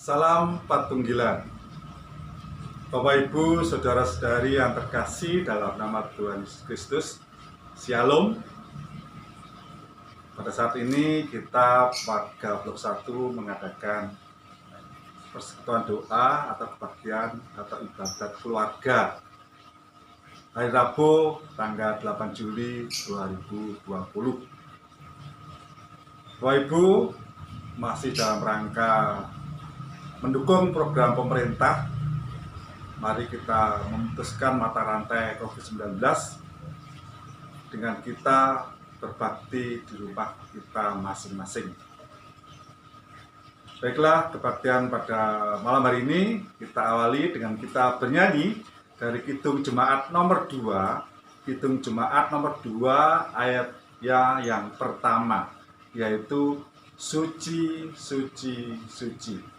Salam Patunggilan. Bapak Ibu, saudara-saudari yang terkasih dalam nama Tuhan Yesus Kristus, Shalom. Pada saat ini kita warga Blok 1 mengadakan persekutuan doa atau kebaktian atau ibadat keluarga hari Rabu tanggal 8 Juli 2020. Bapak Ibu, masih dalam rangka mendukung program pemerintah, mari kita memutuskan mata rantai COVID-19 dengan kita berbakti di rumah kita masing-masing. Baiklah, kebaktian pada malam hari ini kita awali dengan kita bernyanyi dari Kidung Jemaat nomor 2, Kidung Jemaat nomor 2 ayatnya yang pertama, yaitu Suci, Suci, Suci.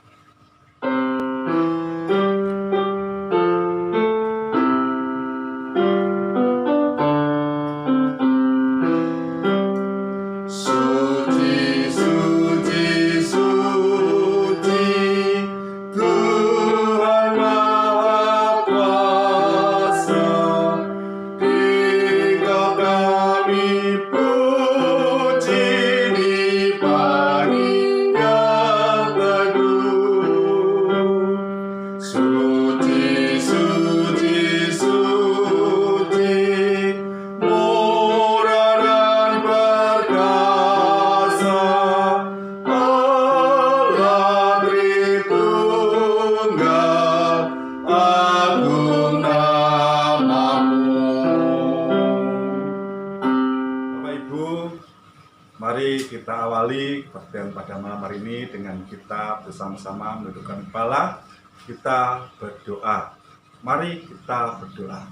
Mari kita awali kebaktian pada malam hari ini dengan kita bersama-sama menundukkan kepala, kita berdoa. Mari kita berdoa.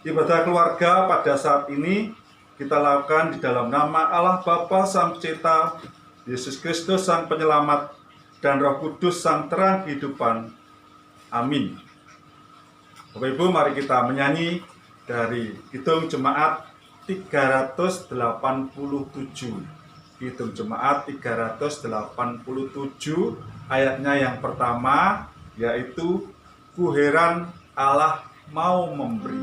Ibadah keluarga pada saat ini kita lakukan di dalam nama Allah Bapa Sang Pencipta, Yesus Kristus Sang Penyelamat, dan Roh Kudus Sang Terang Kehidupan. Amin. Bapak Ibu, mari kita menyanyi dari Kidung Jemaat 387, Kidung Jemaat 387, ayatnya yang pertama, yaitu Ku heran Allah mau memberi.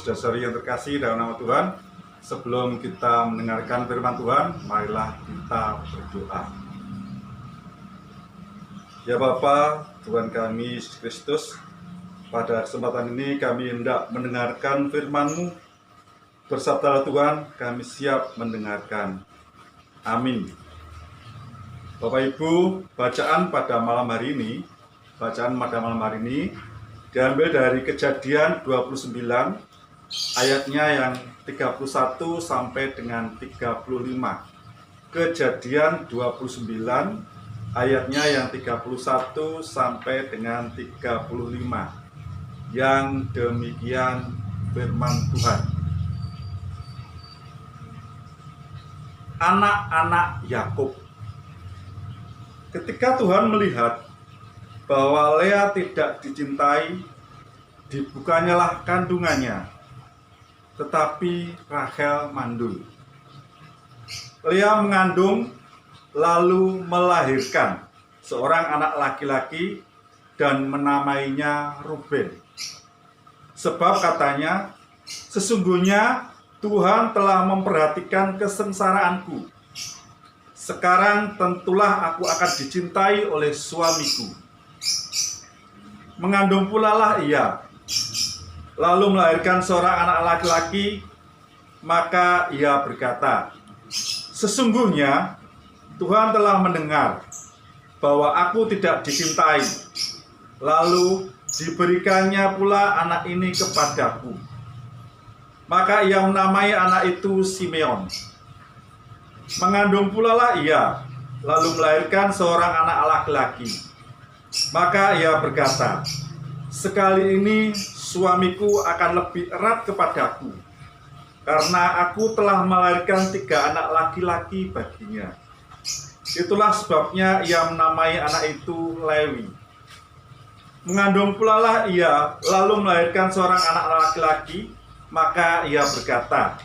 Saudara-saudari yang terkasih dalam nama Tuhan, sebelum kita mendengarkan firman Tuhan, marilah kita berdoa. Ya Bapa, Tuhan kami Yesus Kristus, pada kesempatan ini kami hendak mendengarkan firman-Mu. Bersabdalah Tuhan, kami siap mendengarkan. Amin. Bapak Ibu, bacaan pada malam hari ini diambil dari Kejadian 29, ayatnya yang 31 sampai dengan 35. Kejadian 29 ayatnya yang 31 sampai dengan 35. Yang demikian firman Tuhan. Anak-anak Yakub. Ketika Tuhan melihat bahwa Lea tidak dicintai, dibukanyalah kandungannya, tetapi Rachel mandul. Lea mengandung lalu melahirkan seorang anak laki-laki dan menamainya Ruben. Sebab katanya, sesungguhnya Tuhan telah memperhatikan kesengsaraanku, Sekarang tentulah aku akan dicintai oleh suamiku. Mengandung pula lah ia, lalu melahirkan seorang anak laki-laki. Maka ia berkata, sesungguhnya Tuhan telah mendengar bahwa aku tidak dicintai, lalu diberikannya pula anak ini kepadaku. Maka ia menamai anak itu Simeon. Mengandung pula lah ia, lalu melahirkan seorang anak laki-laki. Maka ia berkata, sekali ini suamiku akan lebih erat kepadaku, karena aku telah melahirkan 3 anak laki-laki baginya. Itulah sebabnya ia menamai anak itu Lewi. Mengandung pula lah ia, lalu melahirkan seorang anak laki-laki. Maka ia berkata,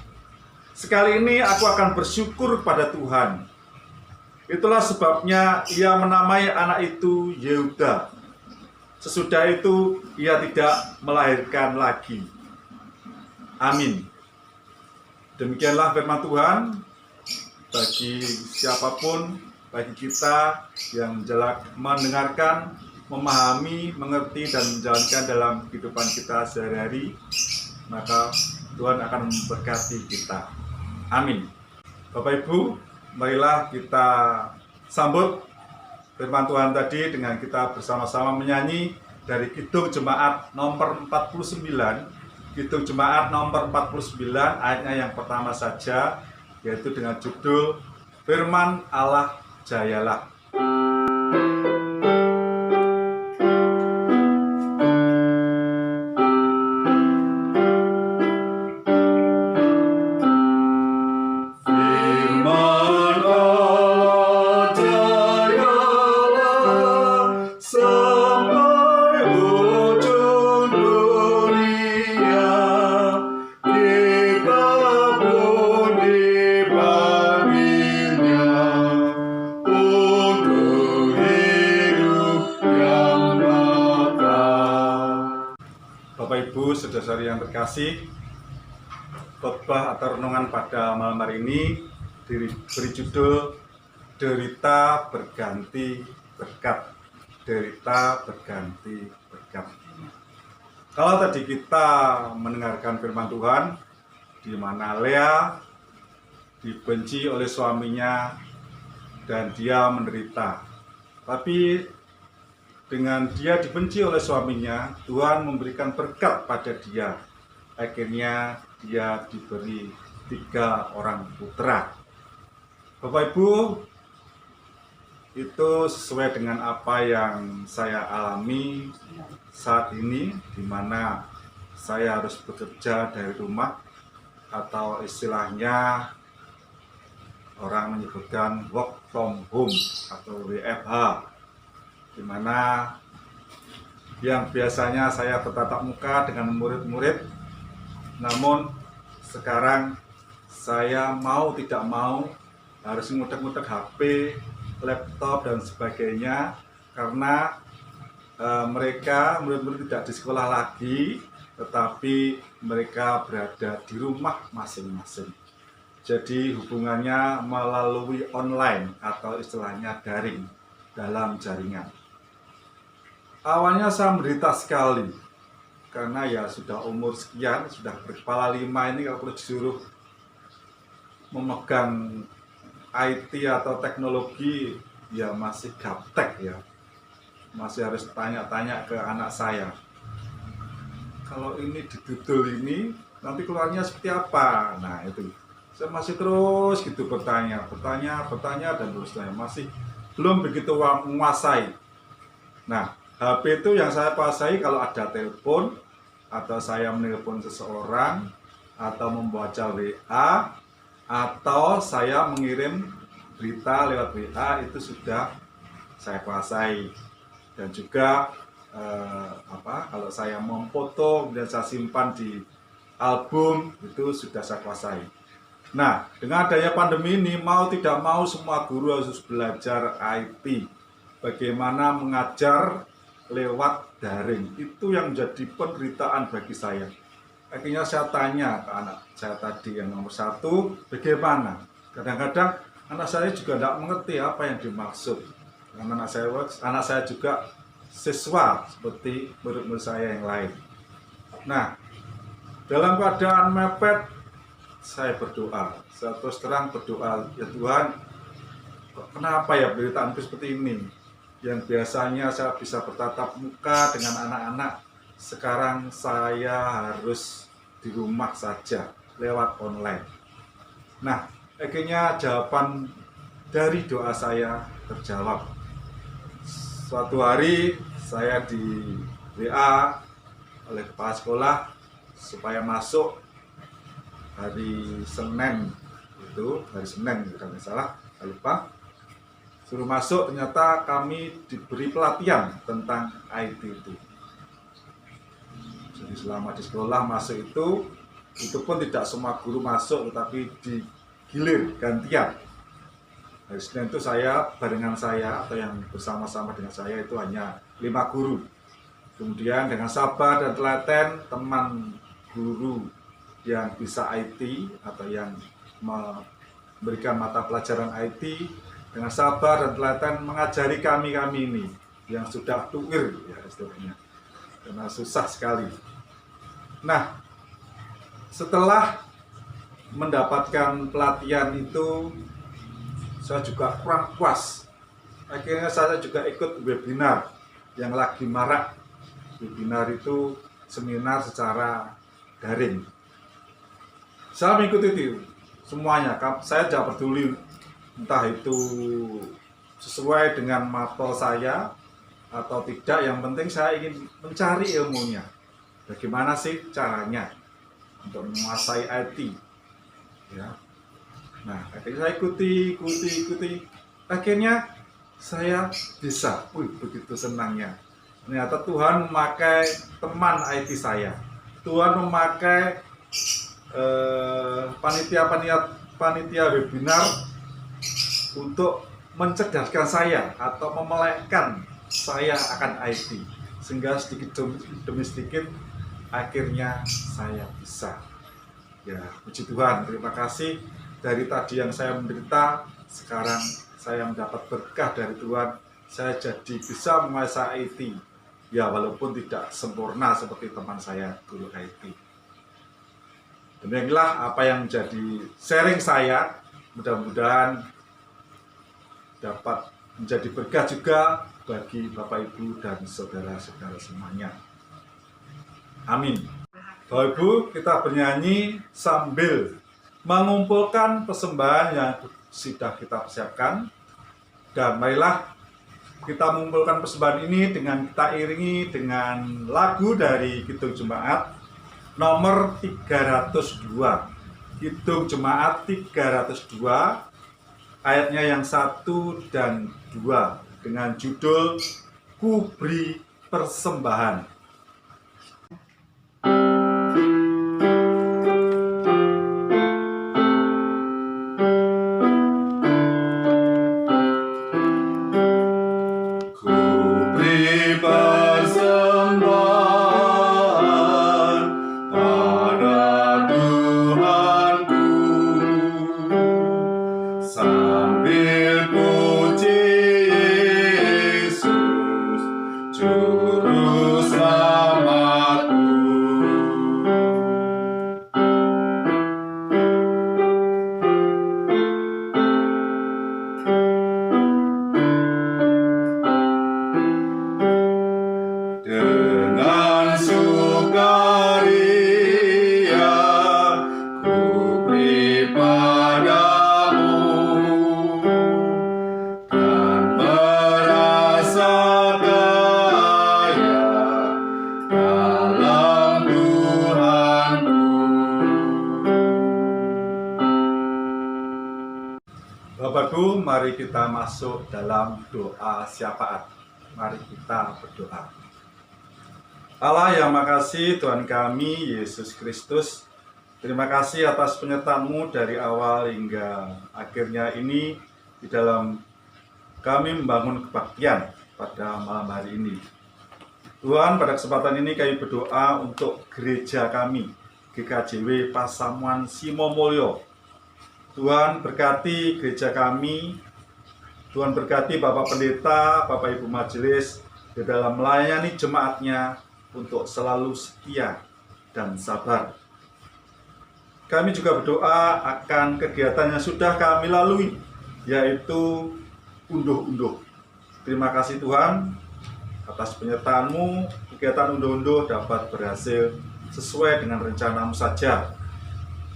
sekali ini aku akan bersyukur pada Tuhan. Itulah sebabnya ia menamai anak itu Yehuda. Sesudah itu ia tidak melahirkan lagi. Amin. Demikianlah firman Tuhan. Bagi siapapun, bagi kita yang mendengarkan, memahami, mengerti, dan menjalankan dalam kehidupan kita sehari-hari, maka Tuhan akan memberkati kita. Amin. Bapak Ibu, marilah kita sambut firman Tuhan tadi dengan kita bersama-sama menyanyi dari Kidung Jemaat nomor 49. Kidung Jemaat nomor 49, ayatnya yang pertama saja, yaitu dengan judul Firman Allah Jayalah. Bapak Ibu, saudara-saudari yang terkasih, khotbah atau renungan pada malam hari ini diberi judul Derita Berganti Berkat. Derita berganti berkat. Kalau tadi kita mendengarkan firman Tuhan, di mana Lea dibenci oleh suaminya dan dia menderita. Tapi dengan dia dibenci oleh suaminya, Tuhan memberikan berkat pada dia. Akhirnya dia diberi 3 orang putra. Bapak Ibu, itu sesuai dengan apa yang saya alami saat ini, di mana saya harus bekerja dari rumah, atau istilahnya orang menyebutkan work from home atau WFH, di mana yang biasanya saya bertatap muka dengan murid-murid, namun sekarang saya mau tidak mau harus ngutek-ngutek HP, laptop, dan sebagainya, karena murid-murid tidak di sekolah lagi, tetapi mereka berada di rumah masing-masing. Jadi hubungannya melalui online atau istilahnya daring dalam jaringan. Awalnya saya menderita sekali, karena ya sudah umur sekian, sudah berkepala 5 ini, kalau disuruh memegang IT atau teknologi ya masih gaptek ya, masih harus tanya-tanya ke anak saya, kalau ini didudul ini nanti keluarnya seperti apa. Nah itu saya masih terus gitu bertanya dan terusnya, masih belum begitu menguasai. Nah, HP itu yang saya kuasai kalau ada telepon, atau saya menelpon seseorang, atau membaca WA, atau saya mengirim berita lewat WA, itu sudah saya kuasai. Dan juga kalau saya memfoto dan saya simpan di album, itu sudah saya kuasai. Nah, dengan adanya pandemi ini, mau tidak mau semua guru harus belajar IT. Bagaimana mengajar lewat daring, itu yang menjadi penderitaan bagi saya. Akhirnya saya tanya ke anak saya tadi yang nomor 1, bagaimana? Kadang-kadang anak saya juga tidak mengerti apa yang dimaksud. Karena anak saya juga siswa seperti murid-murid saya yang lain. Nah, dalam keadaan mepet, saya berdoa. Saya terus terang berdoa, ya Tuhan, kenapa ya penderitaan seperti ini? Yang biasanya saya bisa bertatap muka dengan anak-anak, sekarang saya harus di rumah saja lewat online. Nah, akhirnya jawaban dari doa saya terjawab. Suatu hari saya di WA oleh kepala sekolah supaya masuk hari Senin, itu hari Senin kalau nggak salah, saya lupa. Suruh masuk, ternyata kami diberi pelatihan tentang IT itu. Jadi selama di sekolah masuk itu pun tidak semua guru masuk, tetapi digilir gantian. Hari Senin itu saya, barengan saya atau yang bersama-sama dengan saya itu hanya 5 guru. Kemudian dengan sabar dan telaten teman guru yang bisa IT atau yang memberikan mata pelajaran IT dengan sabar dan telaten mengajari kami ini yang sudah tuir ya istilahnya, karena susah sekali. Nah, setelah mendapatkan pelatihan itu saya juga kurang puas. Akhirnya saya juga ikut webinar yang lagi marak. Webinar itu seminar secara daring. Saya mengikuti itu semuanya. Saya tidak peduli entah itu sesuai dengan mapel saya atau tidak. Yang penting saya ingin mencari ilmunya. Bagaimana sih caranya untuk menguasai IT? Ya. Nah, akhirnya saya ikuti. Akhirnya saya bisa. Begitu senangnya. Ternyata Tuhan memakai teman IT saya. Tuhan memakai panitia webinar untuk mencerdaskan saya atau memelekkan saya akan IT. Sehingga sedikit demi sedikit akhirnya saya bisa. Ya, puji Tuhan, terima kasih. Dari tadi yang saya menderita, sekarang saya mendapat berkah dari Tuhan. Saya jadi bisa menguasai IT. Ya, walaupun tidak sempurna seperti teman saya guru IT. Demikianlah apa yang menjadi sharing saya. Mudah-mudahan dapat menjadi berkah juga bagi Bapak Ibu dan saudara-saudara semuanya. Amin. Bapak Ibu, kita bernyanyi sambil mengumpulkan persembahan yang sudah kita persiapkan. Dan marilah kita mengumpulkan persembahan ini dengan kita iringi dengan lagu dari Kidung Jemaat nomor 302. Kidung Jemaat 302, ayatnya yang 1 dan 2 dengan judul Ku Beri Persembahan. Bapak-Ibu, mari kita masuk dalam doa syafaat. Mari kita berdoa. Allah yang makasih, Tuhan kami, Yesus Kristus, terima kasih atas penyertaan-Mu dari awal hingga akhirnya ini di dalam kami membangun kebaktian pada malam hari ini. Tuhan, pada kesempatan ini kami berdoa untuk gereja kami, GKJW Pasamuan Simomulyo. Tuhan berkati gereja kami, Tuhan berkati Bapak Pendeta, Bapak Ibu Majelis di dalam melayani jemaatnya untuk selalu setia dan sabar. Kami juga berdoa akan kegiatan yang sudah kami lalui, yaitu unduh-unduh. Terima kasih Tuhan atas penyertaan-Mu, kegiatan unduh-unduh dapat berhasil sesuai dengan rencana-Mu saja.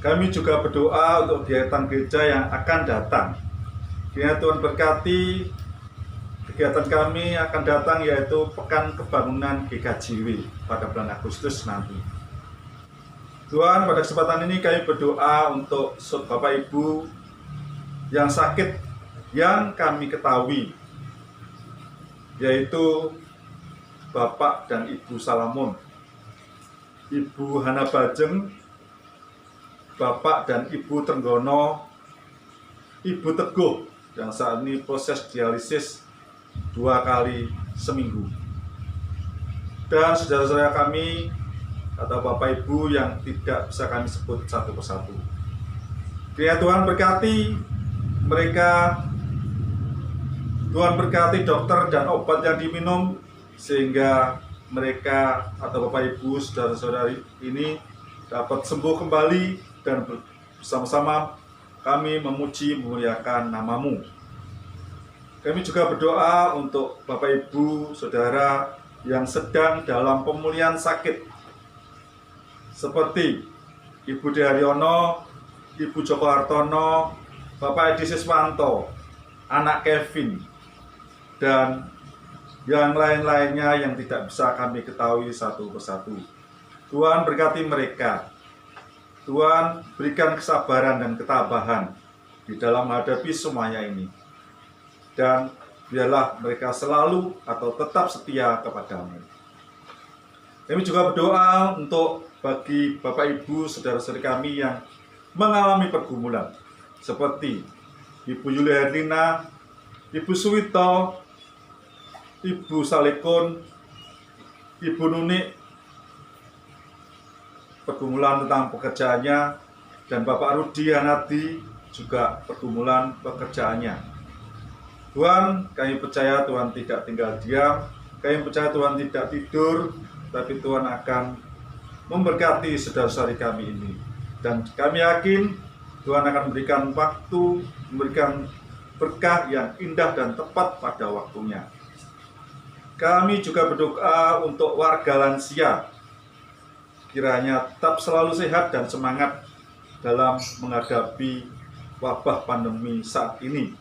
Kami juga berdoa untuk kegiatan gereja yang akan datang. Kiranya Tuhan berkati kegiatan kami akan datang, yaitu Pekan Kebangunan GKJW pada bulan Agustus nanti. Tuhan, pada kesempatan ini kami berdoa untuk Bapak Ibu yang sakit yang kami ketahui, yaitu Bapak dan Ibu Salamon, Ibu Hana Bajeng, Bapak dan Ibu Trenggono, Ibu Teguh yang saat ini proses dialisis 2 kali seminggu, dan saudara-saudara kami atau Bapak Ibu yang tidak bisa kami sebut satu persatu. Kiranya Tuhan berkati mereka, Tuhan berkati dokter dan obat yang diminum, sehingga mereka atau Bapak Ibu saudara-saudari ini dapat sembuh kembali, dan bersama-sama kami memuji memuliakan nama-Mu. Kami juga berdoa untuk Bapak Ibu saudara yang sedang dalam pemulihan sakit, seperti Ibu Deharyono, Ibu Joko Hartono, Bapak Edi Siswanto, anak Kevin, dan yang lain-lainnya yang tidak bisa kami ketahui satu persatu. Tuhan berkati mereka. Tuhan berikan kesabaran dan ketabahan di dalam menghadapi semuanya ini. Dan biarlah mereka selalu atau tetap setia kepada-Mu. Kami juga berdoa untuk bagi Bapak Ibu saudara-saudari kami yang mengalami pergumulan, seperti Ibu Yulia Herlina, Ibu Suwito, Ibu Salekon, Ibu Nunik, pergumulan tentang pekerjaannya, dan Bapak Rudi Hanadi juga pergumulan pekerjaannya. Tuhan, kami percaya Tuhan tidak tinggal diam, kami percaya Tuhan tidak tidur, tapi Tuhan akan memberkati saudara-saudari kami ini. Dan kami yakin Tuhan akan memberikan waktu, memberikan berkah yang indah dan tepat pada waktunya. Kami juga berdoa untuk warga lansia, kiranya tetap selalu sehat dan semangat dalam menghadapi wabah pandemi saat ini.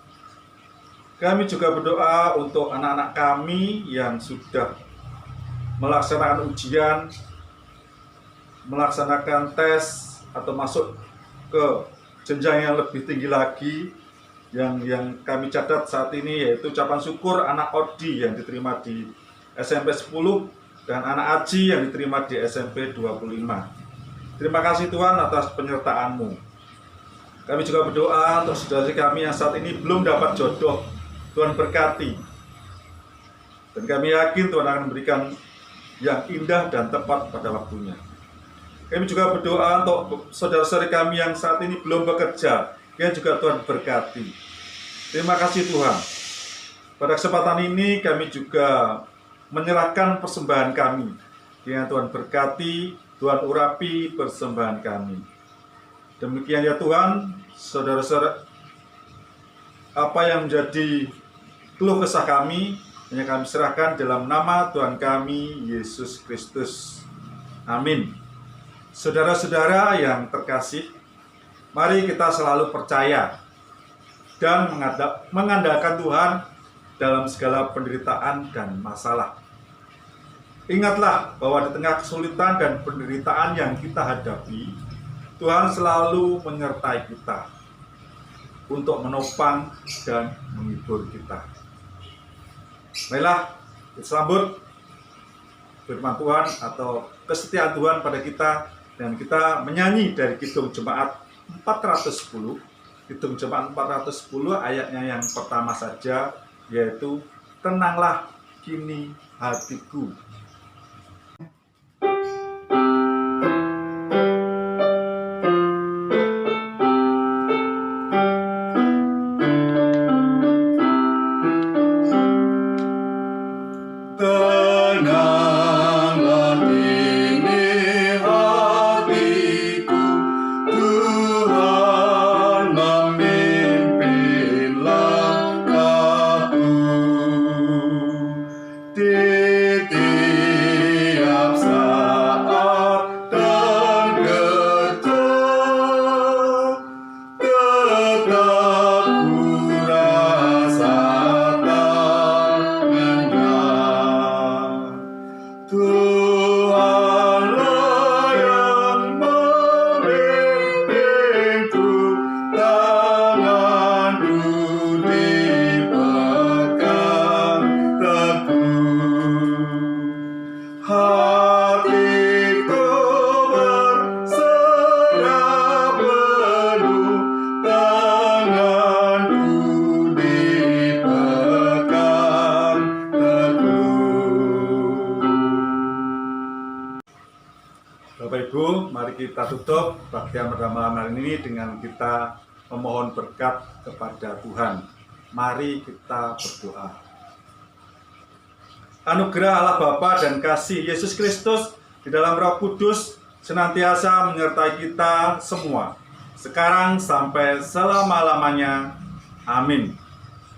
Kami juga berdoa untuk anak-anak kami yang sudah melaksanakan ujian, melaksanakan tes, atau masuk ke jenjang yang lebih tinggi lagi. Yang kami catat saat ini yaitu ucapan syukur anak Odi yang diterima di SMP 10 dan anak Aji yang diterima di SMP 25. Terima kasih Tuhan atas penyertaan-Mu. Kami juga berdoa untuk saudara kami yang saat ini belum dapat jodoh. Tuhan berkati. Dan kami yakin Tuhan akan memberikan yang indah dan tepat pada waktunya. Kami juga berdoa untuk saudara-saudari kami yang saat ini belum bekerja, yang juga Tuhan berkati. Terima kasih Tuhan. Pada kesempatan ini kami juga menyerahkan persembahan kami. Yang Tuhan berkati, Tuhan urapi persembahan kami. Demikian ya Tuhan, saudara-saudara, apa yang menjadi keluh kesah kami, hanya kami serahkan dalam nama Tuhan kami, Yesus Kristus. Amin. Saudara-saudara yang terkasih, mari kita selalu percaya dan mengandalkan Tuhan dalam segala penderitaan dan masalah. Ingatlah bahwa di tengah kesulitan dan penderitaan yang kita hadapi, Tuhan selalu menyertai kita untuk menopang dan menghibur kita. Marilah kita sambut firman Tuhan atau kesetiaan Tuhan pada kita, dan kita menyanyi dari Kidung Jemaat 410. Kidung Jemaat 410 ayatnya yang pertama saja, yaitu tenanglah kini hatiku. Bapak Ibu, mari kita tutup bagian pada malam hari ini dengan kita memohon berkat kepada Tuhan. Mari kita berdoa. Anugerah Allah Bapa dan kasih Yesus Kristus di dalam Roh Kudus senantiasa menyertai kita semua, sekarang sampai selama-lamanya. Amin.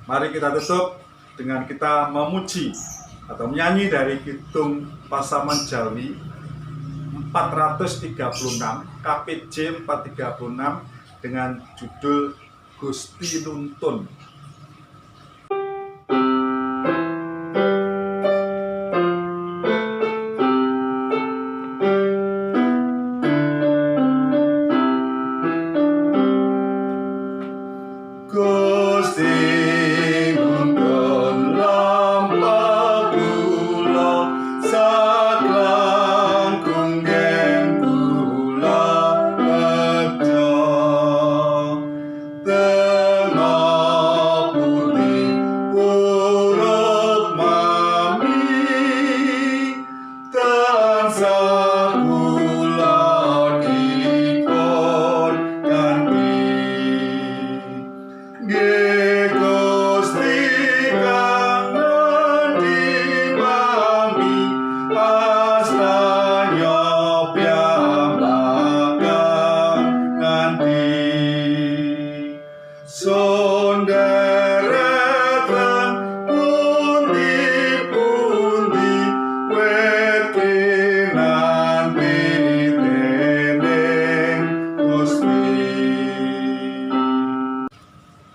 Mari kita tutup dengan kita memuji atau menyanyi dari Kidung Pasaman Jawi 436, KPJ 436 dengan judul Gusti Nuntun.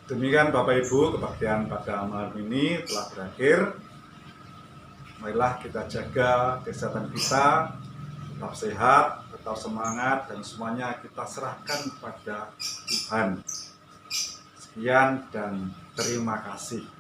Demikian Bapak Ibu, kebaktian pada malam ini telah berakhir. Marilah kita jaga kesehatan kita, tetap sehat, tetap semangat, dan semuanya kita serahkan kepada Tuhan. Sekian dan terima kasih.